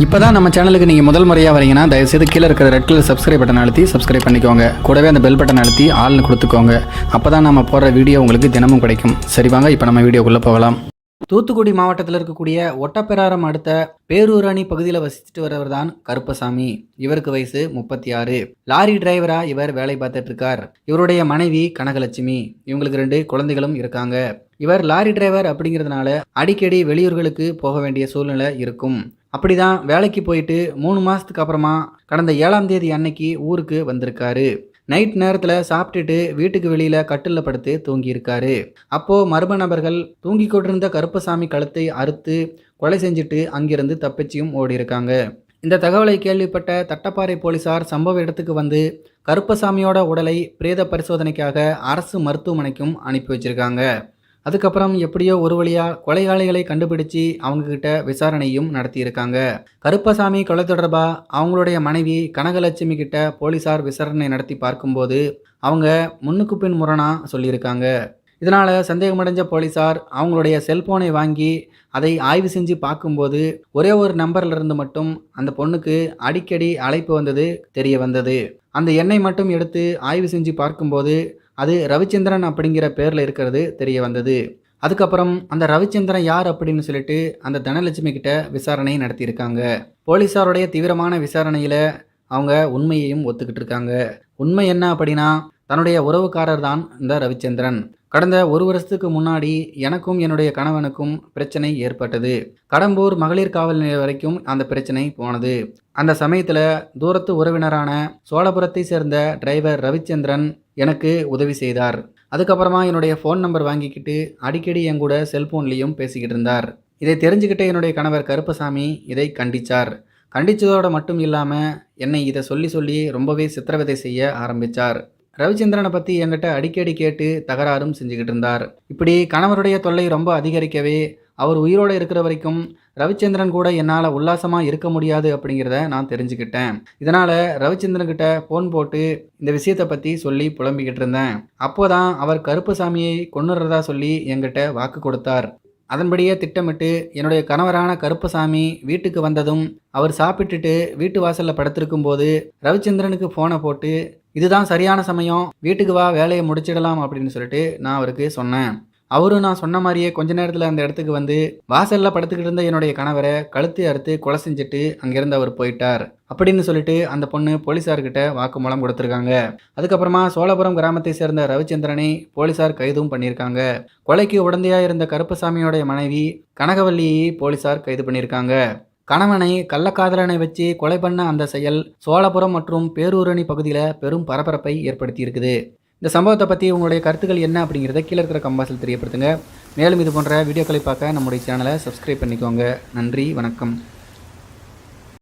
இப்போ தான் நம்ம சேனலுக்கு நீங்கள் முதல் முறையாக வரீங்கன்னா தயவுசெய்து கீழே இருக்கிற ரெட் கலர் சப்ஸ்கிரைப் பட்டன் அழுத்தி சப்ஸ்கிரைப் பண்ணிக்கோங்க. கூடவே அந்த பெல் பட்டன் அழுத்தி ஆள்னு கொடுத்துக்கோங்க. அப்போ தான் நம்ம போடுற வீடியோ உங்களுக்கு தினமும் கிடைக்கும். சரி வாங்க இப்போ நம்ம வீடியோக்குள்ளே போகலாம். தூத்துக்குடி மாவட்டத்தில் இருக்கக்கூடிய ஒட்டப்பிராரம் அடுத்த பேரூரணி பகுதியில் வசிச்சுட்டு வரவர் தான் கருப்பசாமி. இவருக்கு வயசு 36. லாரி டிரைவரா இவர் வேலை பார்த்துட்டு இருக்கார். இவருடைய மனைவி கனகலட்சுமி. இவங்களுக்கு 2 குழந்தைகளும் இருக்காங்க. இவர் லாரி டிரைவர் அப்படிங்கிறதுனால அடிக்கடி வெளியூர்களுக்கு போக வேண்டிய சூழ்நிலை இருக்கும். அப்படிதான் வேலைக்கு போயிட்டு 3 மாதத்துக்கு அப்புறமா கடந்த 7ஆம் தேதி அன்னைக்கு ஊருக்கு வந்திருக்காரு. நைட் நேரத்தில் சாப்பிட்டுட்டு வீட்டுக்கு வெளியில் கட்டிலில் படுத்து தூங்கியிருக்காரு. அப்போது மர்ம நபர்கள் தூங்கி கொண்டிருந்த கருப்பசாமி கழுத்தை அறுத்து கொலை செஞ்சுட்டு அங்கிருந்து தப்பிச்சியும் ஓடி இருக்காங்க. இந்த தகவலை கேள்விப்பட்ட தட்டப்பாறை போலீசார் சம்பவ இடத்துக்கு வந்து கருப்பசாமியோட உடலை பிரேத பரிசோதனைக்காக அரசு மருத்துவமனைக்கும் அனுப்பி வச்சிருக்காங்க. அதுக்கப்புறம் எப்படியோ ஒரு வழியாக கொலையாளிகளை கண்டுபிடிச்சு அவங்கக்கிட்ட விசாரணையும் நடத்தியிருக்காங்க. கருப்பசாமி கொலை தொடர்பாக அவங்களுடைய மனைவி கனகலட்சுமி கிட்ட போலீஸார் விசாரணை நடத்தி பார்க்கும்போது அவங்க முன்னுக்கு பின் முரணாக சொல்லியிருக்காங்க. இதனால் சந்தேகமடைஞ்ச போலீஸார் அவங்களுடைய செல்போனை வாங்கி அதை ஆய்வு செஞ்சு பார்க்கும்போது ஒரே ஒரு நம்பர்லேருந்து மட்டும் அந்த பொண்ணுக்கு அடிக்கடி அழைப்பு வந்தது தெரிய வந்தது. அந்த எண்ணை மட்டும் எடுத்து ஆய்வு செஞ்சு பார்க்கும்போது அது ரவிச்சந்திரன் அப்படிங்கிற பேரில் இருக்கிறது தெரிய வந்தது. அதுக்கப்புறம் அந்த ரவிச்சந்திரன் யார் அப்படின்னு சொல்லிட்டு அந்த தனலட்சுமி கிட்ட விசாரணை நடத்தியிருக்காங்க. போலீஸாருடைய தீவிரமான விசாரணையில் அவங்க உண்மையையும் ஒத்துக்கிட்டு இருக்காங்க. உண்மை என்ன அப்படின்னா, தன்னுடைய உறவுக்காரர் தான் இந்த ரவிச்சந்திரன். கடந்த 1 வருஷத்துக்கு முன்னாடி எனக்கும் என்னுடைய கணவனுக்கும் பிரச்சனை ஏற்பட்டது. கடம்பூர் மகளிர் காவல் நிலையம் வரைக்கும் அந்த பிரச்சனை போனது. அந்த சமயத்தில் தூரத்து உறவினரான சோழபுரத்தை சேர்ந்த டிரைவர் ரவிச்சந்திரன் எனக்கு உதவி செய்தார். அதுக்கப்புறமா என்னுடைய ஃபோன் நம்பர் வாங்கிக்கிட்டு அடிக்கடி என் கூட செல்ஃபோன்லேயும் பேசிக்கிட்டு இருந்தார். இதை தெரிஞ்சுக்கிட்ட என்னுடைய கணவர் கருப்பசாமி இதை கண்டித்தார். கண்டித்ததோடு மட்டும் இல்லாமல் என்னை இதை சொல்லி ரொம்பவே சித்திரவதை செய்ய ஆரம்பித்தார். ரவிச்சந்திரனை பற்றி என்கிட்ட அடிக்கடி கேட்டு தகராறும் செஞ்சுக்கிட்டு இருந்தார். இப்படி கணவருடைய தொல்லை ரொம்ப அதிகரிக்கவே அவர் உயிரோடு இருக்கிற வரைக்கும் ரவிச்சந்திரன் கூட என்னால் உல்லாசமாக இருக்க முடியாது அப்படிங்கிறத நான் தெரிஞ்சுக்கிட்டேன். இதனால் ரவிச்சந்திரன்கிட்ட ஃபோன் போட்டு இந்த விஷயத்தை பற்றி சொல்லி புலம்பிக்கிட்டு இருந்தேன். அப்போதான் அவர் கருப்பசாமியை கொன்னுறதா சொல்லி என்கிட்ட வாக்கு கொடுத்தார். அதன்படியே திட்டமிட்டு என்னுடைய கணவரான கருப்பசாமி வீட்டுக்கு வந்ததும் அவர் சாப்பிட்டுட்டு வீட்டு வாசலில் படுத்திருக்கும் போது ரவிச்சந்திரனுக்கு ஃபோனை போட்டு இதுதான் சரியான சமயம், வீட்டுக்கு வா, வேலையை முடிச்சிடலாம் அப்படின்னு சொல்லிட்டு நான் அவருக்கு சொன்னேன். அவரும் நான் சொன்ன மாதிரியே கொஞ்ச நேரத்தில் அந்த இடத்துக்கு வந்து வாசலில் படுத்துக்கிட்டு இருந்த என்னுடைய கணவரை கழுத்தை அறுத்து கொலை செஞ்சுட்டு அங்கேருந்து அவர் போயிட்டார் அப்படின்னு சொல்லிட்டு அந்த பொண்ணு போலீஸார்கிட்ட வாக்குமூலம் கொடுத்துருக்காங்க. அதுக்கப்புறமா சோழபுரம் கிராமத்தை சேர்ந்த ரவிச்சந்திரனை போலீஸார் கைதும் பண்ணியிருக்காங்க. கொலைக்கு உடந்தையாக இருந்த கருப்பசாமியோடைய மனைவி கனகவல்லியை போலீஸார் கைது பண்ணியிருக்காங்க. கணவனை கள்ளக்காதலனை வச்சு கொலை பண்ண அந்த செயல் சோழபுரம் மற்றும் பேரூரணி பகுதியில் பெரும் பரபரப்பை ஏற்படுத்தி இருக்குது. இந்த சம்பவத்தை பற்றி உங்களுடைய கருத்துக்கள் என்ன அப்படிங்கிறத கீழே இருக்கிற கம்பாஸில் தெரியப்படுத்துங்க. மேலும் இது போன்ற வீடியோக்களை பார்க்க நம்முடைய சேனலை சப்ஸ்கிரைப் பண்ணிக்கோங்க. நன்றி, வணக்கம்.